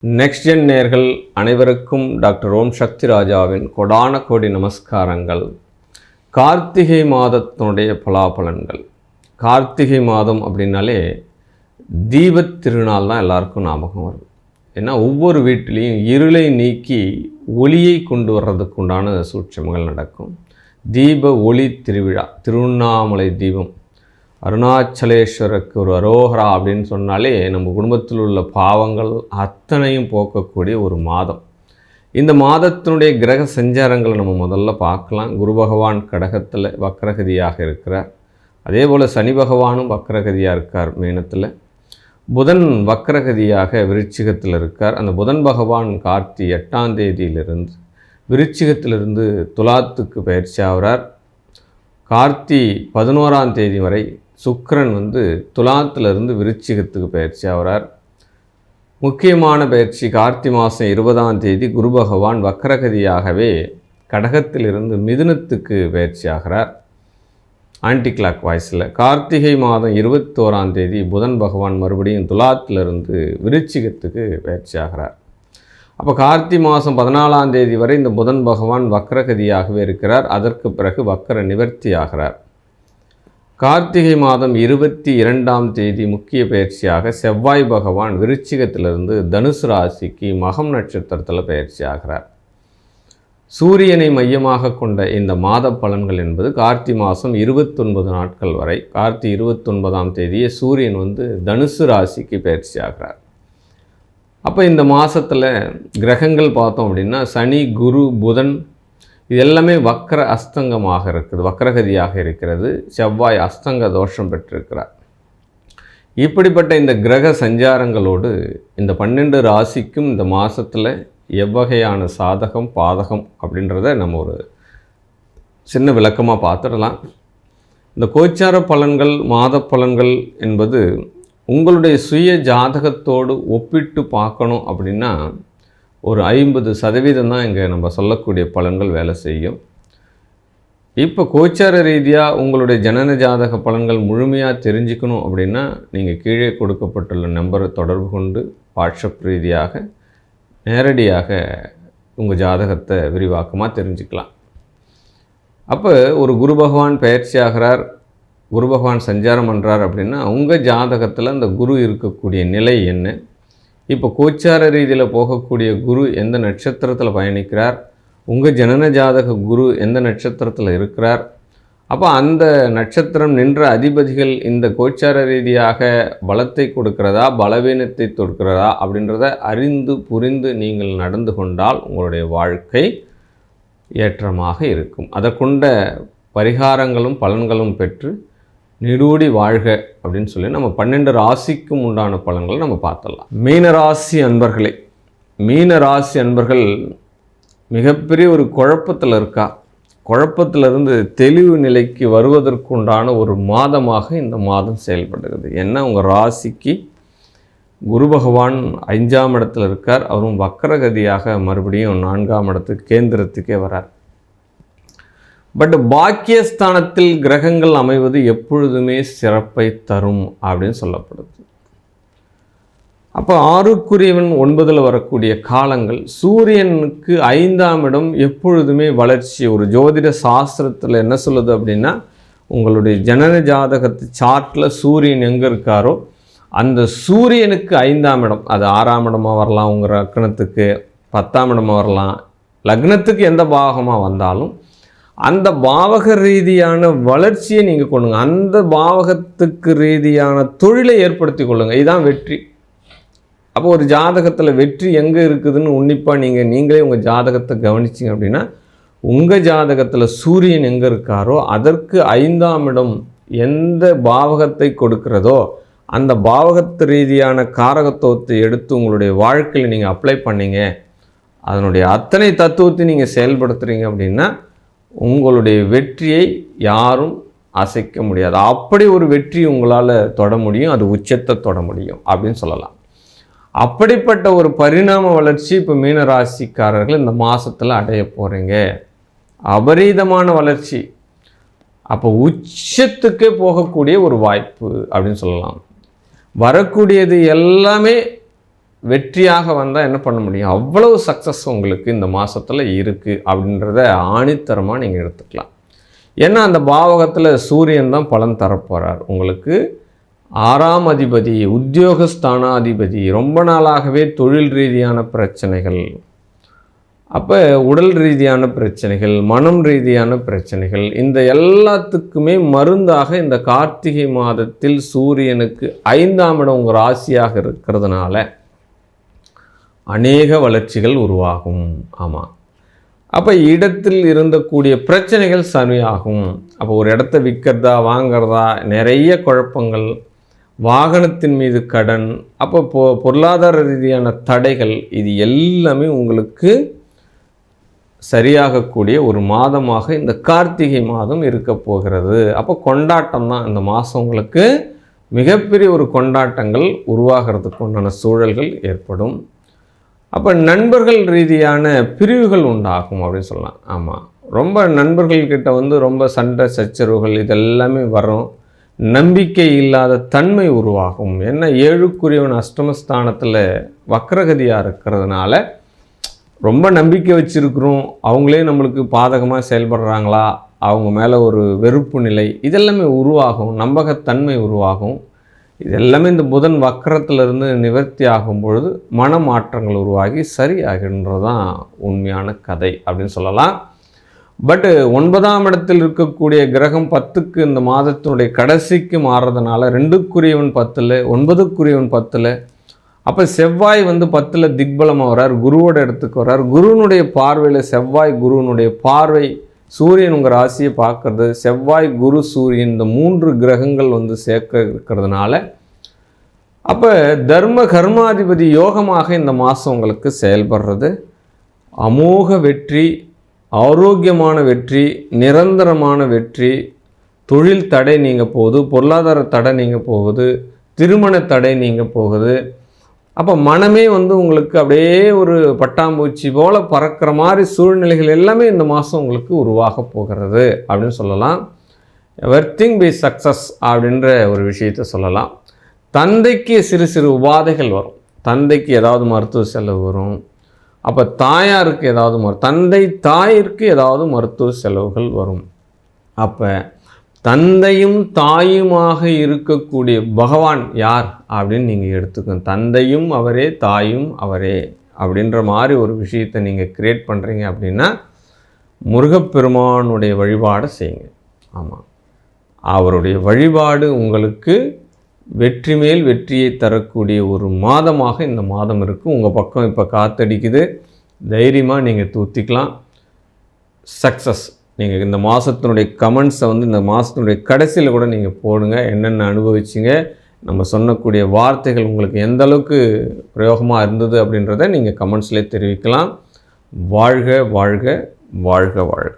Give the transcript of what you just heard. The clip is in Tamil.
நெக்ஸ்ட் ஜென் நேயர்கள் அனைவருக்கும் டாக்டர் ஓம் சக்தி ராஜாவின் கொடான கோடி நமஸ்காரங்கள். கார்த்திகை மாதத்தினுடைய பலாபலன்கள். கார்த்திகை மாதம் அப்படின்னாலே தீபத் திருநாள் தான் எல்லாருக்கும் ஞாபகம் வருது. ஏன்னா ஒவ்வொரு வீட்டிலையும் இருளை நீக்கி ஒளியை கொண்டு வர்றதுக்கு உண்டான சூட்சமங்கள் நடக்கும். தீப ஒளி திருவிழா, திருவண்ணாமலை தீபம், அருணாச்சலேஸ்வருக்கு ஒரு அரோகரா அப்படின்னு சொன்னாலே நம்ம குடும்பத்தில் உள்ள பாவங்கள் அத்தனையும் போக்கக்கூடிய ஒரு மாதம். இந்த மாதத்தினுடைய கிரக சஞ்சாரங்களை நம்ம முதல்ல பார்க்கலாம். குரு பகவான் கடகத்தில் வக்ரகதியாக இருக்கிறார். அதே போல் சனி பகவானும் வக்ரகதியாக இருக்கார் மீனத்தில். புதன் வக்ரகதியாக விருச்சிகத்தில் இருக்கார். அந்த புதன் பகவான் கார்த்தி 8ஆம் தேதியிலிருந்து விருச்சிகத்திலிருந்து துலாத்துக்கு பயிற்சி ஆகிறார். கார்த்தி 11ஆம் தேதி வரை சுக்கிரன் துலாத்திலிருந்து விருச்சிகத்துக்கு பயிற்சி ஆகிறார். முக்கியமான பயிற்சி கார்த்தி மாதம் 20ஆம் தேதி குரு பகவான் வக்ரகதியாகவே கடகத்திலிருந்து மிதுனத்துக்கு பயிற்சி ஆகிறார் ஆன்டி கிளாக் வாய்ஸில். கார்த்திகை மாதம் 21ஆம் தேதி புதன் பகவான் மறுபடியும் துலாத்திலிருந்து விருச்சிகத்துக்கு பயிற்சி ஆகிறார். அப்போ கார்த்தி மாதம் 14ஆம் தேதி வரை இந்த புதன் பகவான் வக்ரகதியாகவே இருக்கிறார். அதற்கு பிறகு வக்ர நிவர்த்தி ஆகிறார். கார்த்திகை மாதம் 22ஆம் தேதி முக்கிய பயிற்சியாக செவ்வாய் பகவான் விருச்சிகத்திலிருந்து தனுசு ராசிக்கு மகம் நட்சத்திரத்தில் பயிற்சி ஆகிறார். சூரியனை மையமாக கொண்ட இந்த மாத பலன்கள் என்பது கார்த்தி மாதம் 29 நாட்கள் வரை. கார்த்தி 29ஆம் தேதியே சூரியன் தனுசு ராசிக்கு பயிற்சி ஆகிறார். அப்போ இந்த மாதத்தில் கிரகங்கள் பார்த்தோம் அப்படின்னா சனி, குரு, புதன் இது எல்லாமே வக்ர அஸ்தங்கமாக இருக்குது, வக்ரகதியாக இருக்கிறது. செவ்வாய் அஸ்தங்க தோஷம் பெற்றிருக்கிறார். இப்படிப்பட்ட இந்த கிரக சஞ்சாரங்களோடு இந்த 12 ராசிக்கும் இந்த மாதத்தில் எவ்வகையான சாதகம் பாதகம் அப்படின்றத நம்ம ஒரு சின்ன விளக்கமாக பார்த்துடலாம். இந்த கோச்சார பலன்கள், மாத பலன்கள் என்பது உங்களுடைய சுய ஜாதகத்தோடு ஒப்பிட்டு பார்க்கணும் அப்படின்னா ஒரு 50% தான் இங்கே நம்ம சொல்லக்கூடிய பலன்கள் வேலை செய்யும். இப்போ கோச்சார ரீதியாக உங்களுடைய ஜனன ஜாதக பலன்கள் முழுமையாக தெரிஞ்சுக்கணும் அப்படின்னா நீங்கள் கீழே கொடுக்கப்பட்டுள்ள நம்பரை தொடர்பு கொண்டு வாட்ஸ்அப் ரீதியாக நேரடியாக உங்கள் ஜாதகத்தை விரிவாக்கமாக தெரிஞ்சுக்கலாம். அப்போ ஒரு குரு பகவான் பயிற்சி ஆகிறார், குரு பகவான் சஞ்சாரம் பண்ணுறார் அப்படின்னா உங்கள் ஜாதகத்தில் அந்த குரு இருக்கக்கூடிய நிலை என்ன, இப்போ கோச்சார ரீதியில் போகக்கூடிய குரு எந்த நட்சத்திரத்தில் பயணிக்கிறார், உங்கள் ஜனன ஜாதக குரு எந்த நட்சத்திரத்தில் இருக்கிறார், அப்போ அந்த நட்சத்திரம் நின்ற அதிபதிகள் இந்த கோச்சார ரீதியாக பலத்தை கொடுக்கிறதா பலவீனத்தை கொடுக்கிறதா அப்படின்றத அறிந்து புரிந்து நீங்கள் நடந்து கொண்டால் உங்களுடைய வாழ்க்கை ஏற்றமாக இருக்கும். அதற்குண்ட பரிகாரங்களும் பலன்களும் பெற்று நீடூடி வாழ்க அப்படின்னு சொல்லி நம்ம 12 ராசிக்கும் உண்டான பலன்களை நம்ம பார்த்துடலாம். மீனராசி அன்பர்களே, மீனராசி அன்பர்கள் மிகப்பெரிய ஒரு குழப்பத்தில் இருக்கா. குழப்பத்திலிருந்து தெளிவு நிலைக்கு வருவதற்குண்டான ஒரு மாதமாக இந்த மாதம் செயல்படுகிறது. ஏன்னா உங்கள் ராசிக்கு குரு பகவான் 5ஆம் இடத்துல இருக்கார். அவரும் வக்ரகதியாக மறுபடியும் 4ஆம் இடத்துக்கு கேந்திரத்துக்கே வரார். பட் பாக்கியஸ்தானத்தில் கிரகங்கள் அமைவது எப்பொழுதுமே சிறப்பை தரும் அப்படின்னு சொல்லப்படுது. அப்போ 6க்குரியவன் 9ல் வரக்கூடிய காலங்கள், சூரியனுக்கு 5ஆம் இடம் எப்பொழுதுமே வளர்ச்சி. ஒரு ஜோதிட சாஸ்திரத்தில் என்ன சொல்லுது அப்படின்னா உங்களுடைய ஜனன ஜாதகத்து சார்ட்டில் சூரியன் எங்கே இருக்காரோ அந்த சூரியனுக்கு 5ஆம் இடம், அது 6ஆம் இடமாக வரலாம், உங்கள் லக்னத்துக்கு 10ஆம் இடமாக வரலாம், லக்னத்துக்கு எந்த பாவகமாக வந்தாலும் அந்த பாவக ரீதியான வளர்ச்சியை நீங்கள் கொள்ளுங்க. அந்த பாவகத்துக்கு ரீதியான தொழிலை ஏற்படுத்தி கொள்ளுங்கள். இதுதான் வெற்றி. அப்போ ஒரு ஜாதகத்தில் வெற்றி எங்கே இருக்குதுன்னு உன்னிப்பாக நீங்களே உங்கள் ஜாதகத்தை கவனிச்சிங்க அப்படின்னா உங்கள் ஜாதகத்தில் சூரியன் எங்கே இருக்காரோ அதற்கு 5ஆம் இடம் எந்த பாவகத்தை கொடுக்கிறதோ அந்த பாவகத்து ரீதியான காரகத்துவத்தை எடுத்து உங்களுடைய வாழ்க்கையில் நீங்கள் அப்ளை பண்ணிங்க, அதனுடைய அத்தனை தத்துவத்தை நீங்கள் செயல்படுத்துகிறீங்க அப்படின்னா உங்களுடைய வெற்றியை யாரும் அசைக்க முடியாது. அப்படி ஒரு வெற்றி உங்களால் தொட முடியும், அது உச்சத்தை தொட முடியும் அப்படின்னு சொல்லலாம். அப்படிப்பட்ட ஒரு பரிணாம வளர்ச்சி இப்போ மீனராசிக்காரர்கள் இந்த மாதத்தில் அடைய போகிறீங்க. அபரீதமான வளர்ச்சி. அப்போ உச்சத்துக்கே போகக்கூடிய ஒரு வாய்ப்பு அப்படின்னு சொல்லலாம். வரக்கூடியது எல்லாமே வெற்றியாக வந்தால் என்ன பண்ண முடியும், அவ்வளவு சக்ஸஸ் உங்களுக்கு இந்த மாதத்தில் இருக்குது அப்படின்றத ஆணித்தரமாக நீங்கள் எடுத்துக்கலாம். ஏன்னா அந்த பாவகத்தில் சூரியன் தான் பலன் தரப்போகிறார். உங்களுக்கு 6ஆம் அதிபதி, உத்தியோகஸ்தானாதிபதி, ரொம்ப நாளாகவே தொழில் ரீதியான பிரச்சனைகள், அப்போ உடல் ரீதியான பிரச்சனைகள், மனம் ரீதியான பிரச்சனைகள், இந்த எல்லாத்துக்குமே மருந்தாக இந்த கார்த்திகை மாதத்தில் சூரியனுக்கு 5ஆம் இடம் உங்கள் ராசியாக இருக்கிறதுனால அநேக வளர்ச்சிகள் உருவாகும். ஆமாம், அப்போ இடத்தில் இருந்தக்கூடிய பிரச்சனைகள் சரியாகும். அப்போ ஒரு இடத்த விற்கிறதா வாங்கிறதா நிறைய குழப்பங்கள், வாகனத்தின் மீது கடன், அப்போ பொருளாதார ரீதியான தடைகள், இது எல்லாமே உங்களுக்கு சரியாகக்கூடிய ஒரு மாதமாக இந்த கார்த்திகை மாதம் இருக்க போகிறது. அப்போ கொண்டாட்டம் தான் இந்த மாதம். உங்களுக்கு மிகப்பெரிய ஒரு கொண்டாட்டங்கள் உருவாகிறதுக்கு உண்டான சூழல்கள் ஏற்படும். அப்போ நண்பர்கள் ரீதியான பிரிவுகள் உண்டாகும் அப்படின்னு சொல்லலாம். ஆமாம், ரொம்ப நண்பர்கள்கிட்ட ரொம்ப சண்டை சச்சரவுகள் இதெல்லாமே வரும். நம்பிக்கை இல்லாத தன்மை உருவாகும். ஏன்னா 7க்குரியவன் அஷ்டமஸ்தானத்தில் வக்ரகதியாக இருக்கிறதுனால ரொம்ப நம்பிக்கை வச்சுருக்கிறோம், அவங்களே நம்மளுக்கு பாதகமாக செயல்படுறாங்களா, அவங்க மேலே ஒரு வெறுப்பு நிலை, இதெல்லாமே உருவாகும். நம்பகத்தன்மை உருவாகும். இதெல்லாமே இந்த புதன் வக்கரத்திலிருந்து நிவர்த்தி ஆகும் பொழுது மனமாற்றங்கள் உருவாகி சரியாகின்றது தான் உண்மையான கதை அப்படின்னு சொல்லலாம். பட்டு 9ஆம் இடத்தில் இருக்கக்கூடிய கிரகம் 10க்கு இந்த மாதத்தினுடைய கடைசிக்கு மாறுறதுனால 2க்குரியவன் 10ல், 9க்குரியவன் 10ல், அப்போ செவ்வாய் 10ல் திக்பலமாக வர்றார், குருவோட இடத்துக்கு வர்றார். குருவனுடைய பார்வையில் செவ்வாய் குருவனுடைய பார்வை, சூரியன் உங்கள் ராசியை பார்க்கறது, செவ்வாய் குரு சூரியன் இந்த 3 கிரகங்கள் சேர்க்க இருக்கிறதுனால அப்போ தர்ம கர்மாதிபதி யோகமாக இந்த மாதம் உங்களுக்கு செயல்படுறது. அமோக வெற்றி, ஆரோக்கியமான வெற்றி, நிரந்தரமான வெற்றி, தொழில் தடை நீங்கள் போகுது, பொருளாதார தடை நீங்கள் போகுது, திருமண தடை நீங்கள் போகுது. அப்போ மனமே உங்களுக்கு அப்படியே ஒரு பட்டாம்பூச்சி போல் பறக்கிற மாதிரி சூழ்நிலைகள் எல்லாமே இந்த மாதம் உங்களுக்கு உருவாக போகிறது அப்படின்னு சொல்லலாம். எவரிதிங் பி சக்ஸஸ் அப்படின்ற ஒரு விஷயத்தை சொல்லலாம். தந்தைக்கு சிறு சிறு உபாதைகள் வரும். தந்தைக்கு ஏதாவது மருத்துவ செலவு வரும். அப்போ தாயாருக்கு ஏதாவது தாயிற்கு ஏதாவது மருத்துவ செலவுகள் வரும். அப்போ தந்தையும் தாயுமாக இருக்கக்கூடிய பகவான் யார் அப்படின்னு நீங்கள் எடுத்துக்கணும். தந்தையும் அவரே, தாயும் அவரே அப்படின்ற மாதிரி ஒரு விஷயத்தை நீங்கள் கிரியேட் பண்ணுறீங்க அப்படின்னா முருகப்பெருமானுடைய வழிபாடை செய்யுங்க. ஆமாம், அவருடைய வழிபாடு உங்களுக்கு வெற்றி மேல் வெற்றியை தரக்கூடிய ஒரு மாதமாக இந்த மாதம் இருக்குது. உங்கள் பக்கம் இப்போ காத்தடிக்குது, தைரியமாக நீங்கள் தூத்திக்கலாம். சக்ஸஸ். நீங்கள் இந்த மாதத்தினுடைய கமெண்ட்ஸை இந்த மாதத்தினுடைய கடைசியில் கூட நீங்கள் போடுங்க. என்னென்ன அனுபவிச்சிங்க, நம்ம சொன்னக்கூடிய வார்த்தைகள் உங்களுக்கு எந்த அளவுக்கு பிரயோகமாக இருந்தது அப்படின்றத நீங்கள் கமெண்ட்ஸ்லேயே தெரிவிக்கலாம். வாழ்க வாழ்க வாழ்க வாழ்க.